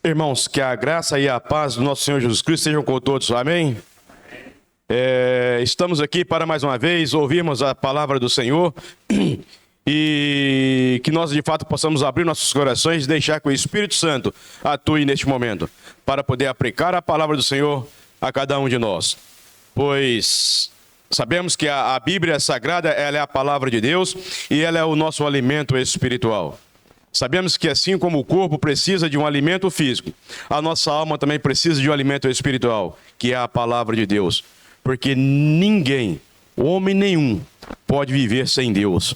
Irmãos, que a graça e a paz do nosso Senhor Jesus Cristo sejam com todos, amém? Estamos aqui para mais uma vez ouvirmos a palavra do Senhor e que nós de fato possamos abrir nossos corações e deixar que o Espírito Santo atue neste momento para poder aplicar a palavra do Senhor a cada um de nós. Pois sabemos que a Bíblia Sagrada, ela é a palavra de Deus e ela é o nosso alimento espiritual. Sabemos que assim como o corpo precisa de um alimento físico, a nossa alma também precisa de um alimento espiritual, que é a palavra de Deus. Porque ninguém, homem nenhum, pode viver sem Deus.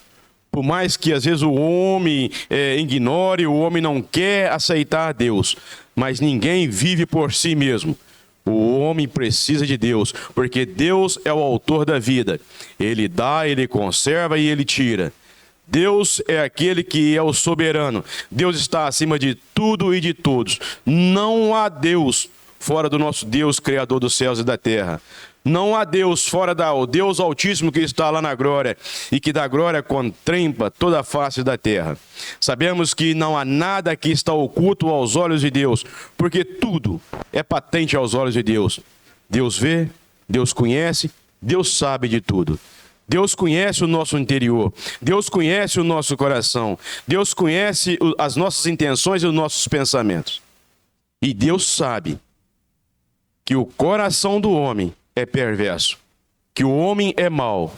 Por mais que às vezes o homem ignore, o homem não quer aceitar Deus, mas ninguém vive por si mesmo. O homem precisa de Deus, porque Deus é o autor da vida. Ele dá, ele conserva e ele tira. Deus é aquele que é o soberano. Deus está acima de tudo e de todos. Não há Deus fora do nosso Deus, Criador dos céus e da terra. Não há Deus fora do Deus Altíssimo que está lá na glória e que da glória contempla toda a face da terra. Sabemos que não há nada que está oculto aos olhos de Deus, porque tudo é patente aos olhos de Deus. Deus vê, Deus conhece, Deus sabe de tudo. Deus conhece o nosso interior, Deus conhece o nosso coração, Deus conhece as nossas intenções e os nossos pensamentos. E Deus sabe que o coração do homem é perverso, que o homem é mau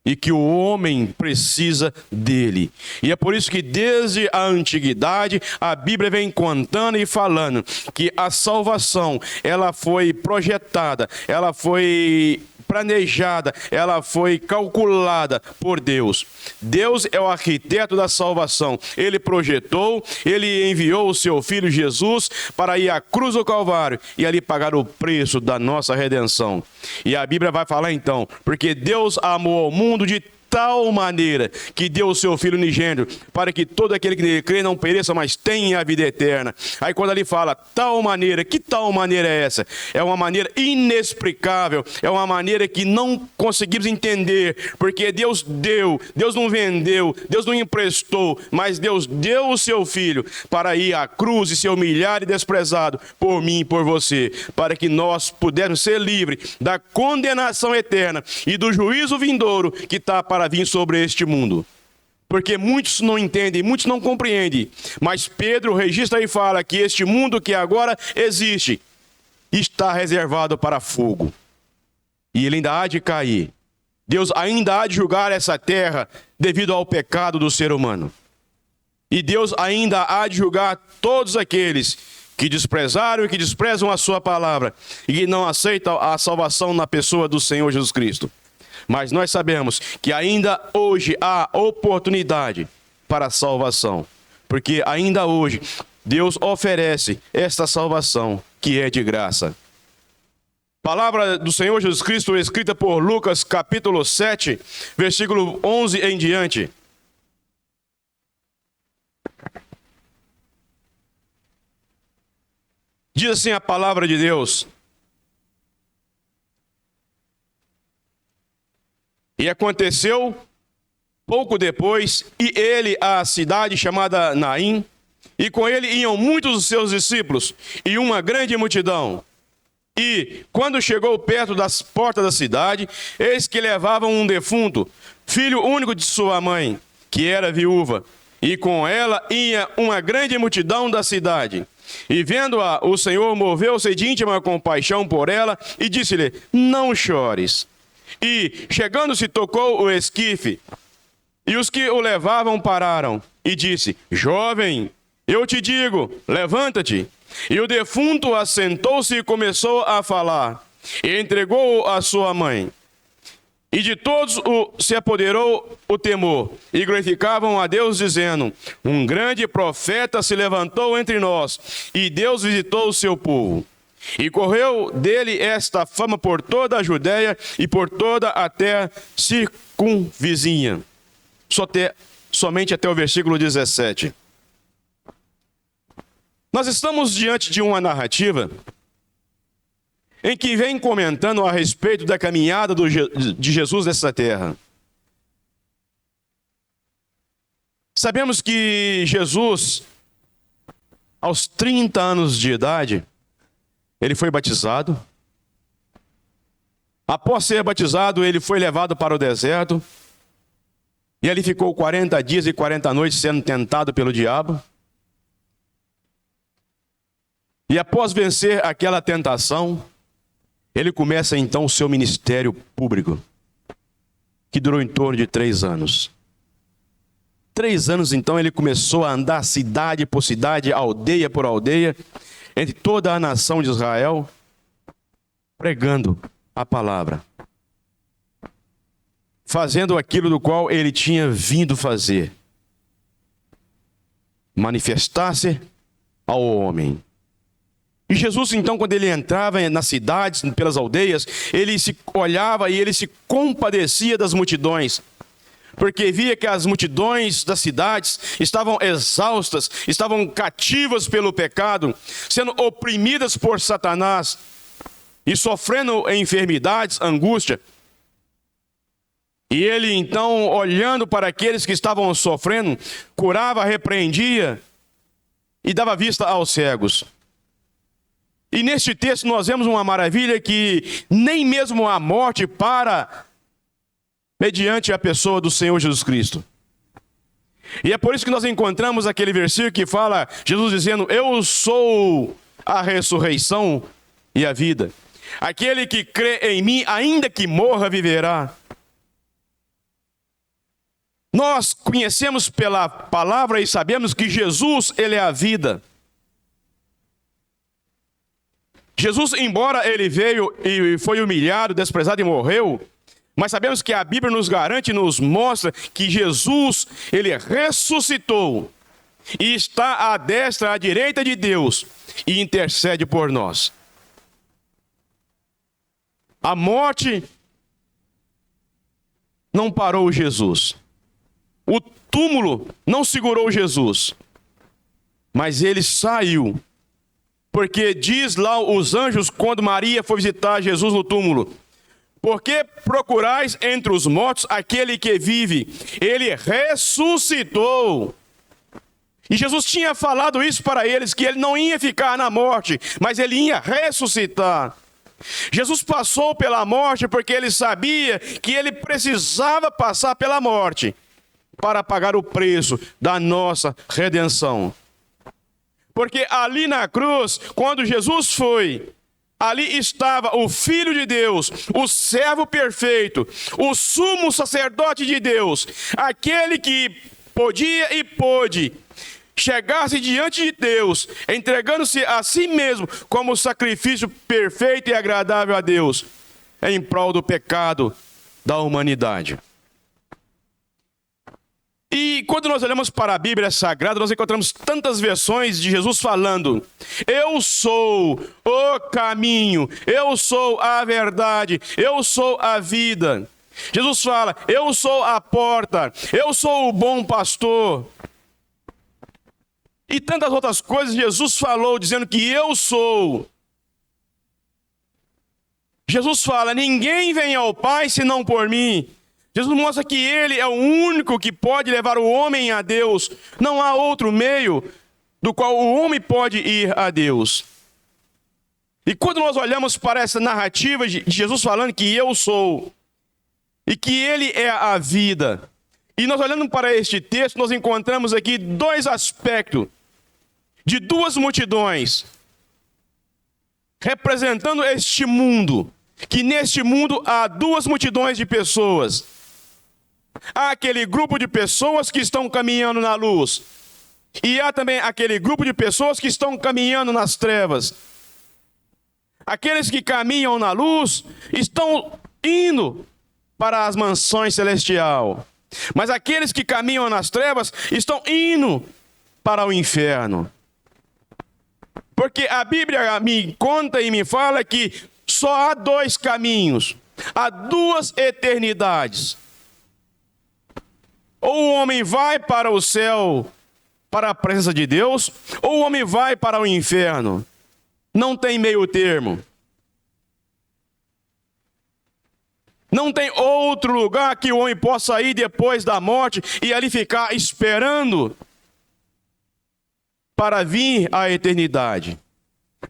e que o homem precisa dele. E é por isso que desde a antiguidade a Bíblia vem contando e falando que a salvação, ela foi projetada, ela foi planejada, ela foi calculada por Deus. Deus é o arquiteto da salvação. Ele projetou, ele enviou o seu Filho Jesus para ir à cruz do Calvário e ali pagar o preço da nossa redenção. E a Bíblia vai falar então, porque Deus amou ao mundo de tal maneira que deu o seu Filho unigênito para que todo aquele que nele crê não pereça, mas tenha a vida eterna. Aí quando ele fala tal maneira, que tal maneira é essa? É uma maneira inexplicável, é uma maneira que não conseguimos entender, porque Deus deu, Deus não vendeu, Deus não emprestou, mas Deus deu o seu Filho para ir à cruz e ser humilhado e desprezado por mim e por você, para que nós pudéssemos ser livres da condenação eterna e do juízo vindouro que está para vir sobre este mundo. Porque muitos não entendem, muitos não compreendem, mas Pedro registra e fala que este mundo que agora existe está reservado para fogo. E ele ainda há de cair. Deus ainda há de julgar essa terra devido ao pecado do ser humano. E Deus ainda há de julgar todos aqueles que desprezaram e que desprezam a sua palavra e que não aceitam a salvação na pessoa do Senhor Jesus Cristo. Mas nós sabemos que ainda hoje há oportunidade para a salvação, porque ainda hoje Deus oferece esta salvação que é de graça. Palavra do Senhor Jesus Cristo escrita por Lucas capítulo 7, versículo 11 em diante. Diz assim a palavra de Deus: e aconteceu pouco depois, e ele à cidade chamada Naim, e com ele iam muitos dos seus discípulos, e uma grande multidão. E, quando chegou perto das portas da cidade, eis que levavam um defunto, filho único de sua mãe, que era viúva, e com ela ia uma grande multidão da cidade. E vendo-a, o Senhor moveu-se de íntima compaixão por ela, e disse-lhe: não chores. E, chegando-se, tocou o esquife, e os que o levavam pararam, e disse: jovem, eu te digo, levanta-te. E o defunto assentou-se e começou a falar, e entregou-o à sua mãe. E de todos se apoderou o temor, e glorificavam a Deus, dizendo: um grande profeta se levantou entre nós, e Deus visitou o seu povo. E correu dele esta fama por toda a Judéia e por toda a terra circunvizinha. Somente até o versículo 17. Nós estamos diante de uma narrativa em que vem comentando a respeito da caminhada de Jesus nessa terra. Sabemos que Jesus, aos 30 anos de idade, ele foi batizado. Após ser batizado, ele foi levado para o deserto. E ali ficou 40 dias e 40 noites sendo tentado pelo diabo. E após vencer aquela tentação, ele começa então o seu ministério público, que durou em torno de 3 anos. 3 anos então ele começou a andar cidade por cidade, aldeia por aldeia, entre toda a nação de Israel, pregando a palavra, fazendo aquilo do qual ele tinha vindo fazer: manifestar-se ao homem. E Jesus, então, quando ele entrava nas cidades, pelas aldeias, ele se olhava e ele se compadecia das multidões, porque via que as multidões das cidades estavam exaustas, estavam cativas pelo pecado, sendo oprimidas por Satanás e sofrendo enfermidades, angústia. E ele, então, olhando para aqueles que estavam sofrendo, curava, repreendia e dava vista aos cegos. E neste texto nós vemos uma maravilha, que nem mesmo a morte para mediante a pessoa do Senhor Jesus Cristo. E é por isso que nós encontramos aquele versículo que fala, Jesus dizendo: eu sou a ressurreição e a vida. Aquele que crê em mim, ainda que morra, viverá. Nós conhecemos pela palavra e sabemos que Jesus, ele é a vida. Jesus, embora ele veio e foi humilhado, desprezado e morreu, mas sabemos que a Bíblia nos garante e nos mostra que Jesus, ele ressuscitou e está à destra, à direita de Deus, e intercede por nós. A morte não parou Jesus. O túmulo não segurou Jesus. Mas ele saiu. Porque diz lá os anjos, quando Maria foi visitar Jesus no túmulo: por que procurais entre os mortos aquele que vive? Ele ressuscitou. E Jesus tinha falado isso para eles, que ele não ia ficar na morte, mas ele ia ressuscitar. Jesus passou pela morte porque ele sabia que ele precisava passar pela morte para pagar o preço da nossa redenção. Porque ali na cruz, quando Jesus foi, ali estava o Filho de Deus, o servo perfeito, o sumo sacerdote de Deus, aquele que podia e pôde chegar-se diante de Deus, entregando-se a si mesmo como sacrifício perfeito e agradável a Deus, em prol do pecado da humanidade. E quando nós olhamos para a Bíblia Sagrada, nós encontramos tantas versões de Jesus falando: eu sou o caminho, eu sou a verdade, eu sou a vida. Jesus fala: eu sou a porta, eu sou o bom pastor. E tantas outras coisas Jesus falou, dizendo que eu sou. Jesus fala: ninguém vem ao Pai senão por mim. Jesus mostra que ele é o único que pode levar o homem a Deus. Não há outro meio do qual o homem pode ir a Deus. E quando nós olhamos para essa narrativa de Jesus falando que eu sou, e que ele é a vida, e nós olhando para este texto, nós encontramos aqui dois aspectos de duas multidões, representando este mundo, que neste mundo há duas multidões de pessoas. Há aquele grupo de pessoas que estão caminhando na luz, e há também aquele grupo de pessoas que estão caminhando nas trevas. Aqueles que caminham na luz estão indo para as mansões celestiais, mas aqueles que caminham nas trevas estão indo para o inferno. Porque a Bíblia me conta e me fala que só há dois caminhos, há duas eternidades. Ou o homem vai para o céu, para a presença de Deus, ou o homem vai para o inferno. Não tem meio termo. Não tem outro lugar que o homem possa ir depois da morte e ali ficar esperando para vir à eternidade.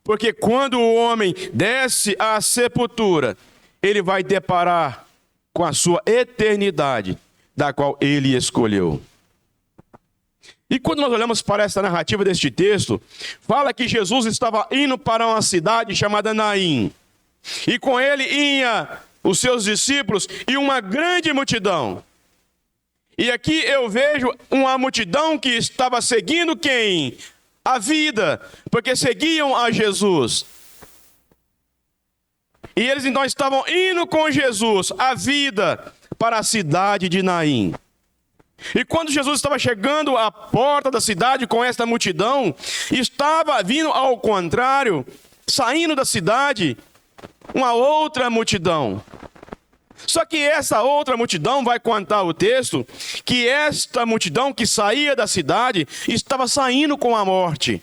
Porque quando o homem desce à sepultura, ele vai deparar com a sua eternidade, da qual ele escolheu. E quando nós olhamos para essa narrativa deste texto, fala que Jesus estava indo para uma cidade chamada Naim. E com ele ia os seus discípulos e uma grande multidão. E aqui eu vejo uma multidão que estava seguindo quem? A vida, porque seguiam a Jesus. E eles então estavam indo com Jesus, a vida, para a cidade de Naim. E quando Jesus estava chegando à porta da cidade com esta multidão, estava vindo ao contrário, saindo da cidade, uma outra multidão. Só que essa outra multidão vai contar o texto que esta multidão que saía da cidade estava saindo com a morte.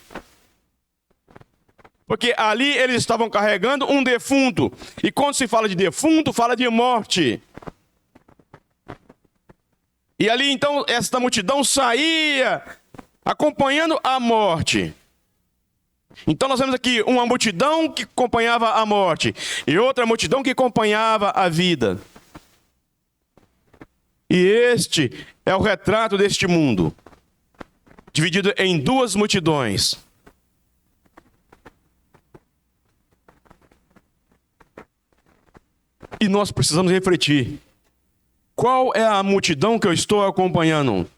Porque ali eles estavam carregando um defunto. E quando se fala de defunto, fala de morte. E ali então esta multidão saía acompanhando a morte. Então nós vemos aqui uma multidão que acompanhava a morte e outra multidão que acompanhava a vida. E este é o retrato deste mundo, dividido em duas multidões. E nós precisamos refletir. Qual é a multidão que eu estou acompanhando?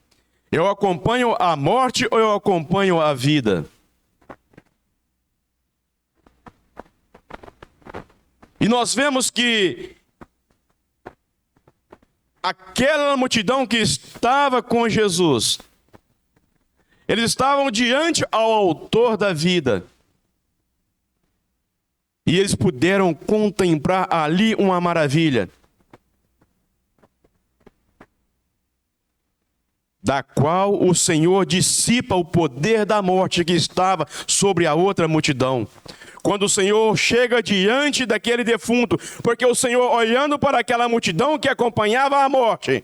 Eu acompanho a morte ou eu acompanho a vida? E nós vemos que aquela multidão que estava com Jesus, eles estavam diante ao autor da vida. E eles puderam contemplar ali uma maravilha, da qual o Senhor dissipa o poder da morte que estava sobre a outra multidão. Quando o Senhor chega diante daquele defunto, porque o Senhor, olhando para aquela multidão que acompanhava a morte,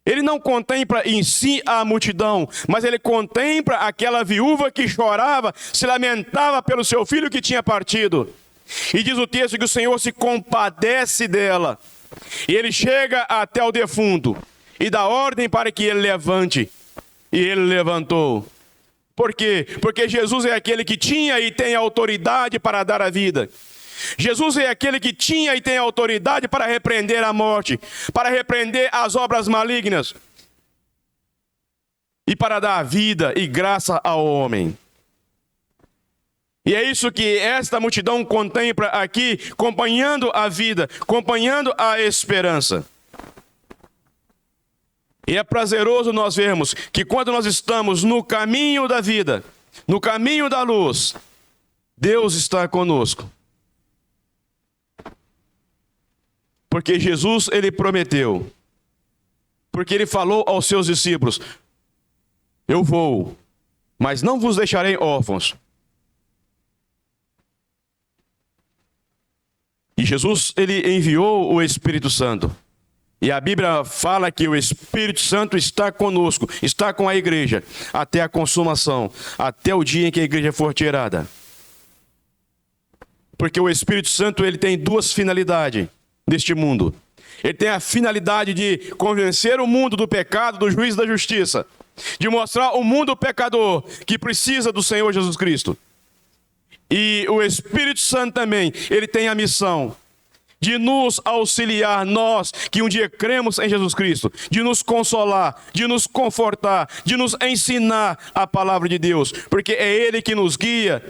ele não contempla em si a multidão, mas ele contempla aquela viúva que chorava, se lamentava pelo seu filho que tinha partido. E diz o texto que o Senhor se compadece dela. E ele chega até o defunto e dá ordem para que ele levante. E ele levantou. Por quê? Porque Jesus é aquele que tinha e tem autoridade para dar a vida. Jesus é aquele que tinha e tem autoridade para repreender a morte, para repreender as obras malignas e para dar vida e graça ao homem. E é isso que esta multidão contempla aqui, acompanhando a vida, acompanhando a esperança. E é prazeroso nós vermos que quando nós estamos no caminho da vida, no caminho da luz, Deus está conosco. Porque Jesus, ele prometeu, porque ele falou aos seus discípulos: eu vou, mas não vos deixarei órfãos. E Jesus, ele enviou o Espírito Santo. E a Bíblia fala que o Espírito Santo está conosco, está com a igreja, até a consumação, até o dia em que a igreja for tirada. Porque o Espírito Santo, ele tem duas finalidades neste mundo. Ele tem a finalidade de convencer o mundo do pecado, do juízo e da justiça. De mostrar ao mundo pecador que precisa do Senhor Jesus Cristo. E o Espírito Santo também, ele tem a missão de nos auxiliar, nós que um dia cremos em Jesus Cristo, de nos consolar, de nos confortar, de nos ensinar a palavra de Deus, porque é Ele que nos guia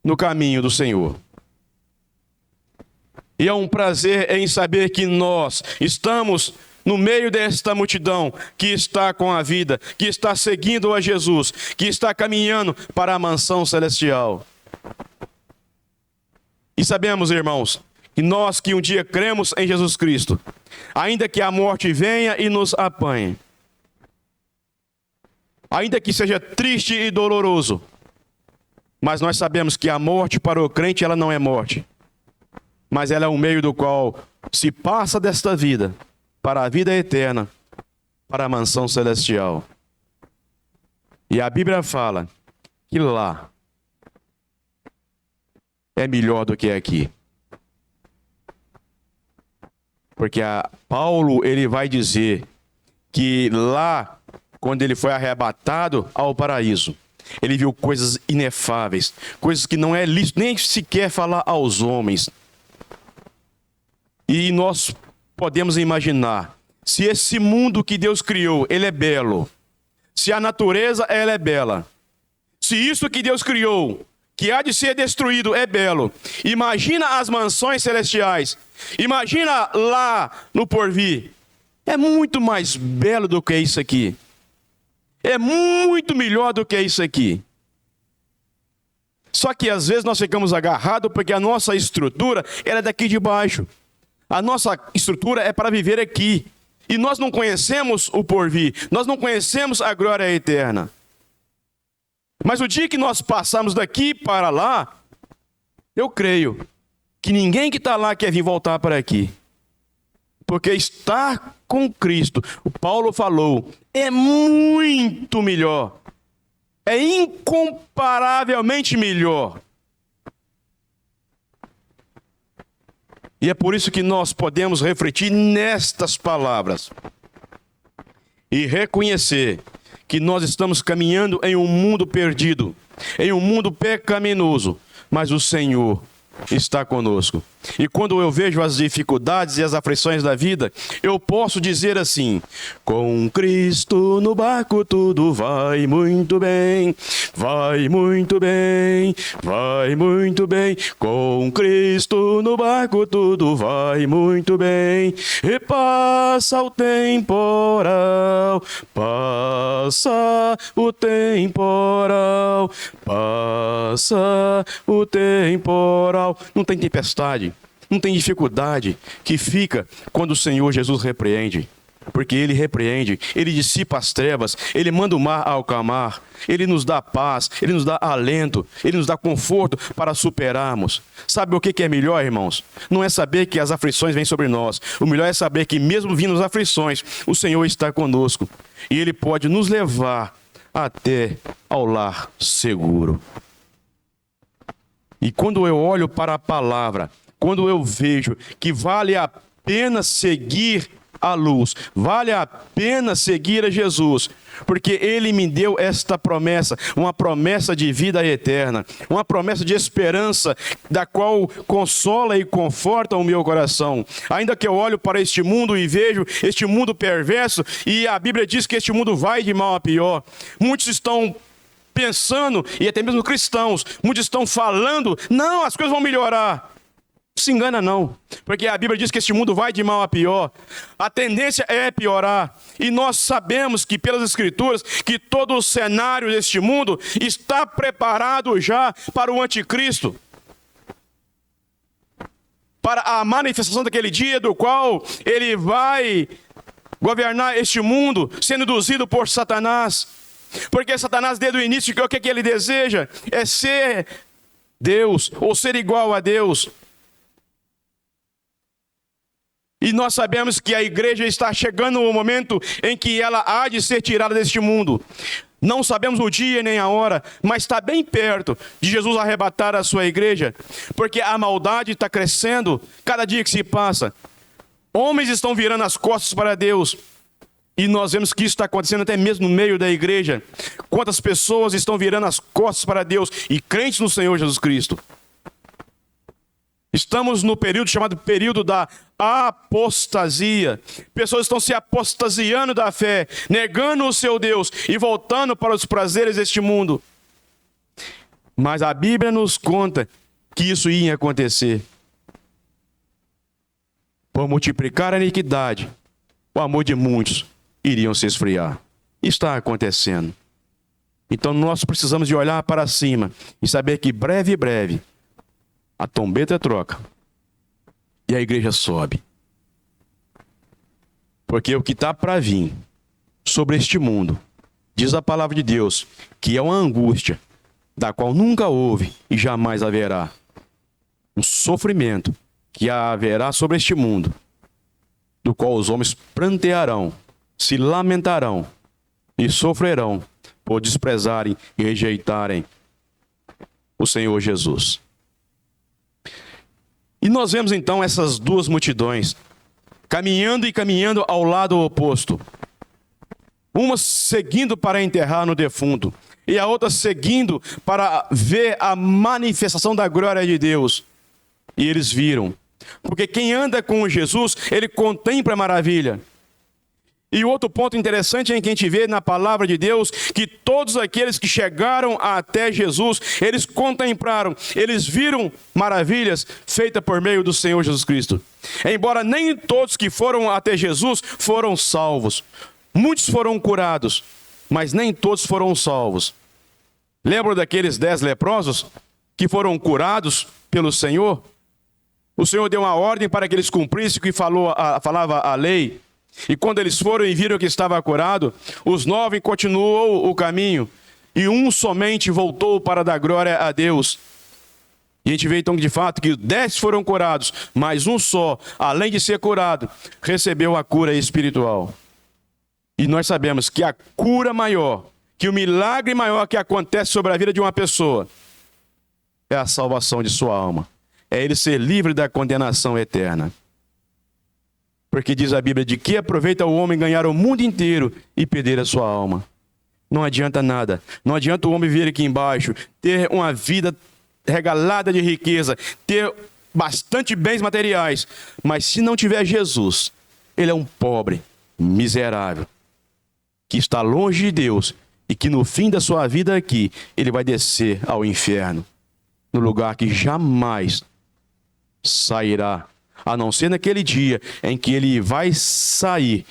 no caminho do Senhor. E é um prazer em saber que nós estamos no meio desta multidão que está com a vida, que está seguindo a Jesus, que está caminhando para a mansão celestial. E sabemos, irmãos, que nós que um dia cremos em Jesus Cristo, ainda que a morte venha e nos apanhe, ainda que seja triste e doloroso, mas nós sabemos que a morte para o crente, ela não é morte, mas ela é um meio do qual se passa desta vida para a vida eterna, para a mansão celestial. E a Bíblia fala que lá é melhor do que aqui. Porque Paulo, ele vai dizer que lá, quando ele foi arrebatado ao paraíso, ele viu coisas inefáveis, coisas que não é lícito nem sequer falar aos homens. E nós podemos imaginar, se esse mundo que Deus criou, ele é belo, se a natureza, ela é bela, se isso que Deus criou, que há de ser destruído, é belo, imagina as mansões celestiais, imagina lá no porvir, é muito mais belo do que isso aqui. É muito melhor do que isso aqui. Só que às vezes nós ficamos agarrados porque a nossa estrutura é daqui de baixo. A nossa estrutura é para viver aqui. E nós não conhecemos o porvir. Nós não conhecemos a glória eterna. Mas o dia que nós passarmos daqui para lá, eu creio que ninguém que está lá quer vir voltar para aqui. Porque estar com Cristo, o Paulo falou, é muito melhor. É incomparavelmente melhor. E é por isso que nós podemos refletir nestas palavras e reconhecer que nós estamos caminhando em um mundo perdido, em um mundo pecaminoso, mas o Senhor está conosco. E quando eu vejo as dificuldades e as aflições da vida, eu posso dizer assim: com Cristo no barco tudo vai muito bem, vai muito bem, vai muito bem. Com Cristo no barco tudo vai muito bem. E passa o temporal, passa o temporal, passa o temporal. Não tem tempestade, não tem dificuldade que fica quando o Senhor Jesus repreende. Porque Ele repreende, Ele dissipa as trevas, Ele manda o mar acalmar, Ele nos dá paz, Ele nos dá alento, Ele nos dá conforto para superarmos. Sabe o que é melhor, irmãos? Não é saber que as aflições vêm sobre nós. O melhor é saber que mesmo vindo as aflições, o Senhor está conosco. E Ele pode nos levar até ao lar seguro. E quando eu olho para a palavra, quando eu vejo que vale a pena seguir a luz, vale a pena seguir a Jesus, porque Ele me deu esta promessa, uma promessa de vida eterna, uma promessa de esperança, da qual consola e conforta o meu coração. Ainda que eu olho para este mundo e vejo este mundo perverso, e a Bíblia diz que este mundo vai de mal a pior, muitos estão pensando, e até mesmo cristãos, muitos estão falando, não, as coisas vão melhorar. Não se engana não, porque a Bíblia diz que este mundo vai de mal a pior, a tendência é piorar, e nós sabemos que pelas Escrituras, que todo o cenário deste mundo está preparado já para o anticristo, para a manifestação daquele dia do qual ele vai governar este mundo, sendo induzido por Satanás. Porque Satanás, desde o início, o que ele deseja? É ser Deus, ou ser igual a Deus. E nós sabemos que a igreja está chegando no momento em que ela há de ser tirada deste mundo. Não sabemos o dia nem a hora, mas está bem perto de Jesus arrebatar a sua igreja. Porque a maldade está crescendo cada dia que se passa. Homens estão virando as costas para Deus. E nós vemos que isso está acontecendo até mesmo no meio da igreja. Quantas pessoas estão virando as costas para Deus e crentes no Senhor Jesus Cristo. Estamos no período chamado período da apostasia. Pessoas estão se apostasiando da fé, negando o seu Deus e voltando para os prazeres deste mundo. Mas a Bíblia nos conta que isso ia acontecer. Por multiplicar a iniquidade, o amor de muitos iriam se esfriar. Está acontecendo. Então nós precisamos de olhar para cima e saber que breve, a trombeta troca e a igreja sobe. Porque o que está para vir sobre este mundo, diz a palavra de Deus, que é uma angústia, da qual nunca houve e jamais haverá. Um sofrimento que haverá sobre este mundo, do qual os homens prantearão, se lamentarão e sofrerão por desprezarem e rejeitarem o Senhor Jesus. E nós vemos então essas duas multidões caminhando e caminhando ao lado oposto. Uma seguindo para enterrar no defunto, e a outra seguindo para ver a manifestação da glória de Deus. E eles viram. Porque quem anda com Jesus, ele contempla a maravilha. E outro ponto interessante é que a gente vê na palavra de Deus, que todos aqueles que chegaram até Jesus, eles contemplaram, eles viram maravilhas feitas por meio do Senhor Jesus Cristo. Embora nem todos que foram até Jesus foram salvos. Muitos foram curados, mas nem todos foram salvos. Lembram daqueles 10 leprosos que foram curados pelo Senhor? O Senhor deu uma ordem para que eles cumprissem o que falava a lei. E quando eles foram e viram que estava curado, os 9 continuou o caminho, e um somente voltou para dar glória a Deus. E a gente vê então que de fato que 10 foram curados, mas um só, além de ser curado, recebeu a cura espiritual. E nós sabemos que a cura maior, que o milagre maior que acontece sobre a vida de uma pessoa, é a salvação de sua alma. É ele ser livre da condenação eterna. Porque diz a Bíblia, de que aproveita o homem ganhar o mundo inteiro e perder a sua alma? Não adianta nada. Não adianta o homem vir aqui embaixo, ter uma vida regalada de riqueza, ter bastante bens materiais, mas se não tiver Jesus, ele é um pobre, miserável, que está longe de Deus e que no fim da sua vida aqui, ele vai descer ao inferno, no lugar que jamais sairá, a não ser naquele dia em que ele vai sair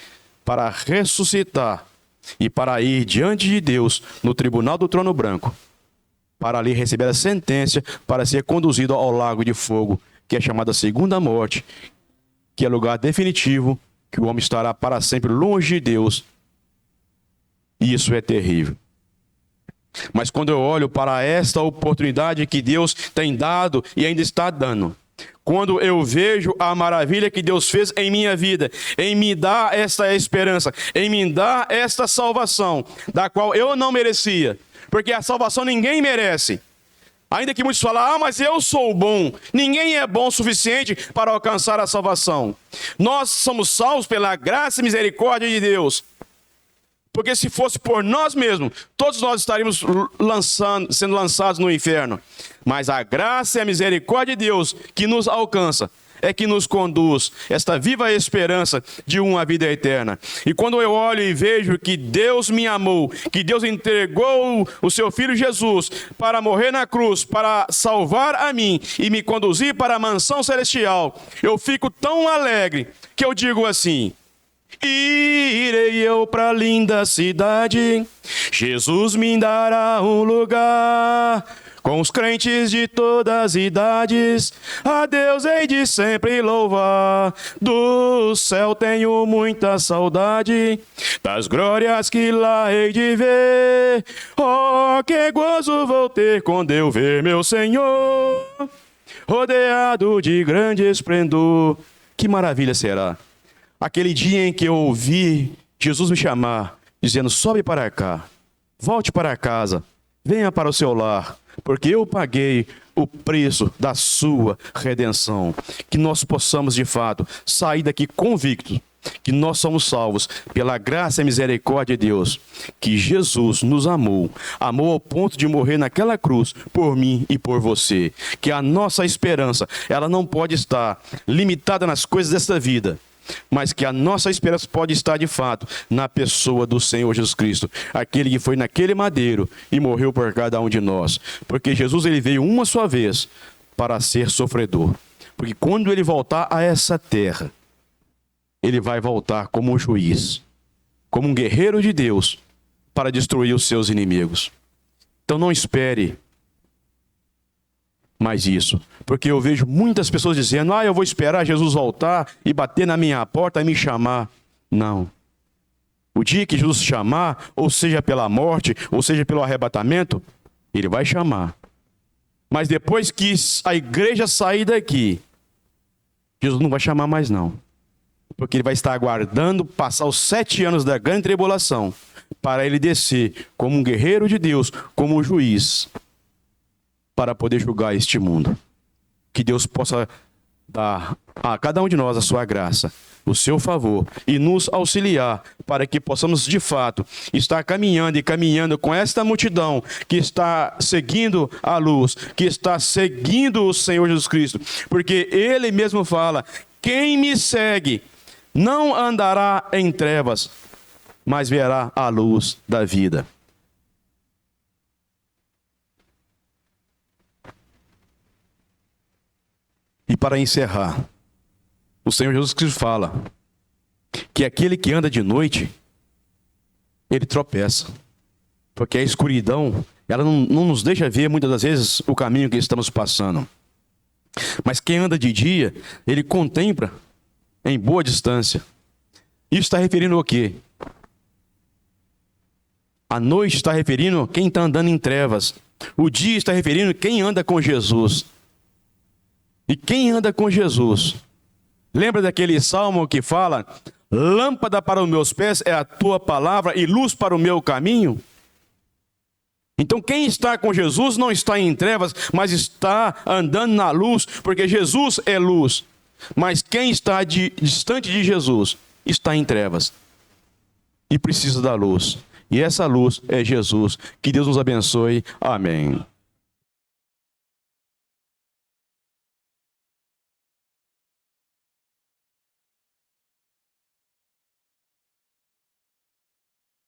para ressuscitar e para ir diante de Deus no tribunal do trono branco, para ali receber a sentença, para ser conduzido ao lago de fogo, que é chamada segunda morte, que é lugar definitivo, que o homem estará para sempre longe de Deus. E isso é terrível. Mas quando eu olho para esta oportunidade que Deus tem dado e ainda está dando, quando eu vejo a maravilha que Deus fez em minha vida, em me dar esta esperança, em me dar esta salvação, da qual eu não merecia, porque a salvação ninguém merece. Ainda que muitos falam, mas eu sou bom. Ninguém é bom o suficiente para alcançar a salvação. Nós somos salvos pela graça e misericórdia de Deus. Porque se fosse por nós mesmos, todos nós estaríamos sendo lançados no inferno. Mas a graça e a misericórdia de Deus que nos alcança é que nos conduz esta viva esperança de uma vida eterna. E quando eu olho e vejo que Deus me amou, que Deus entregou o seu Filho Jesus para morrer na cruz, para salvar a mim e me conduzir para a mansão celestial, eu fico tão alegre que eu digo assim: irei eu para a linda cidade, Jesus me dará um lugar, com os crentes de todas as idades, a Deus hei de sempre louvar. Do céu tenho muita saudade, das glórias que lá hei de ver. Oh, que gozo vou ter quando eu ver meu Senhor, rodeado de grande esplendor. Que maravilha será aquele dia em que eu ouvi Jesus me chamar, dizendo: sobe para cá, volte para casa, venha para o seu lar, porque eu paguei o preço da sua redenção. Que nós possamos, de fato, sair daqui convictos que nós somos salvos pela graça e misericórdia de Deus, que Jesus nos amou ao ponto de morrer naquela cruz por mim e por você. Que a nossa esperança, ela não pode estar limitada nas coisas desta vida, mas que a nossa esperança pode estar de fato na pessoa do Senhor Jesus Cristo, aquele que foi naquele madeiro e morreu por cada um de nós. Porque Jesus, ele veio uma só vez para ser sofredor, porque quando ele voltar a essa terra, ele vai voltar como um juiz, como um guerreiro de Deus, para destruir os seus inimigos. Então não espere mais isso, porque eu vejo muitas pessoas dizendo: eu vou esperar Jesus voltar e bater na minha porta e me chamar. Não. O dia que Jesus chamar, ou seja pela morte, ou seja pelo arrebatamento, ele vai chamar. Mas depois que a igreja sair daqui, Jesus não vai chamar mais não, porque ele vai estar aguardando passar os 7 anos da grande tribulação, para ele descer como um guerreiro de Deus, como um juiz, para poder julgar este mundo. Que Deus possa dar a cada um de nós a sua graça, o seu favor e nos auxiliar para que possamos de fato estar caminhando e caminhando com esta multidão que está seguindo a luz, que está seguindo o Senhor Jesus Cristo, porque Ele mesmo fala: quem me segue não andará em trevas, mas verá a luz da vida. E para encerrar, o Senhor Jesus Cristo fala que aquele que anda de noite, ele tropeça. Porque a escuridão, ela não nos deixa ver muitas das vezes o caminho que estamos passando. Mas quem anda de dia, ele contempla em boa distância. Isso está referindo ao quê? A noite está referindo a quem está andando em trevas. O dia está referindo a quem anda com Jesus. E quem anda com Jesus? Lembra daquele salmo que fala: lâmpada para os meus pés é a tua palavra e luz para o meu caminho? Então quem está com Jesus não está em trevas, mas está andando na luz, porque Jesus é luz. Mas quem está distante de Jesus está em trevas e precisa da luz. E essa luz é Jesus. Que Deus nos abençoe. Amém.